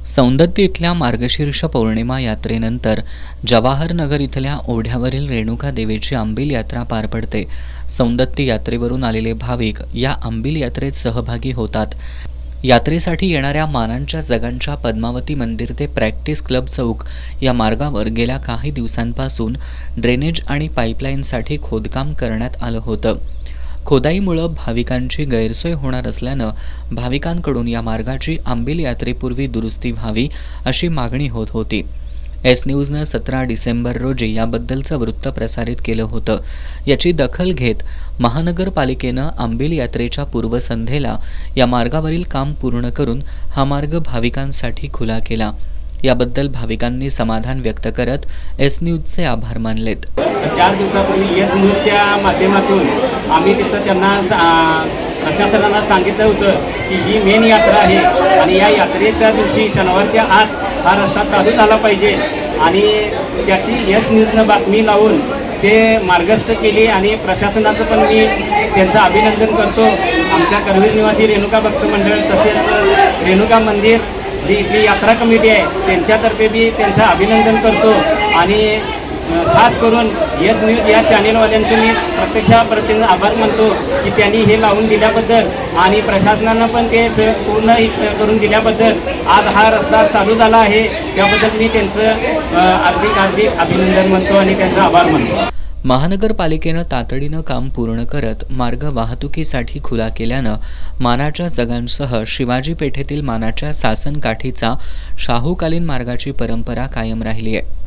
सौंदत्ती इथल्या मार्गशीर्ष पौर्णिमा यात्रेनंतर जवाहरनगर इथल्या ओढ्यावरील रेणुका देवीची अंबिल यात्रा पार पडते। सौंदत्ती यात्रेवरून आलेले भाविक या अंबिल यात्रेत सहभागी होतात। यात्रेसाठी येणाऱ्या मानांच्या जगांच्या पद्मावती मंदिर ते प्रॅक्टिस क्लब चौक या मार्गावर गेल्या काही दिवसांपासून ड्रेनेज आणि पाईपलाईनसाठी खोदकाम करण्यात आलं होतं। खोदाईमुळे भाविकांची गैरसोय होणार असल्यानं भाविकांकडून या मार्गाची अंबिल यात्रेपूर्वी दुरुस्ती व्हावी अशी मागणी होत होती। एस न्यूजनं 17 डिसेंबर रोजी याबद्दलचं वृत्त प्रसारित केलं होतं। याची दखल घेत महानगरपालिकेनं अंबिल यात्रेच्या पूर्वसंध्येला या मार्गावरील काम पूर्ण करून हा मार्ग भाविकांसाठी खुला केला। याबद्दल भाविकांनी समाधान व्यक्त करत एस न्यूजचे आभार मानलेत। 4 दिवसापूर्वी एस न्यूजच्या माध्यमातून आम्ही तिथं त्यांना प्रशासनाला सांगितलं होतं की ही मेन यात्रा आहे आणि या यात्रेच्या दिवशी शनिवारच्या आत हा रस्ता चालू झाला पाहिजे आणि त्याची एस न्यूजनं बातमी लावून ते मार्गस्थ केली आणि प्रशासनाचं पण मी त्यांचं अभिनंदन करतो। आमच्या करवीर निवासी रेणुका भक्त मंडळ तसेच रेणुका मंदिर जी इथली यात्रा कमिटी आहे त्यांच्यातर्फे बी त्यांचं अभिनंदन करतो आणि खास करून एस न्यूज या चॅनेलवाल्यांचे मी प्रत्यक्षाप्रतीने आभार मानतो की त्यांनी हे लावून दिल्याबद्दल आणि प्रशासनानं पण ते पूर्ण करून दिल्याबद्दल आज हा रस्ता चालू झाला आहे। त्याबद्दल मी त्यांचं हार्दिक अभिनंदन मानतो आणि त्यांचा आभार मानतो। महानगरपालिकेनं तातडीनं काम पूर्ण करत मार्ग वाहतुकीसाठी खुला केल्यानं मानाच्या जगांसह शिवाजी पेठेतील मानाच्या सासन काठीचा शाहूकालीन मार्गाची परंपरा कायम राहिली आहे।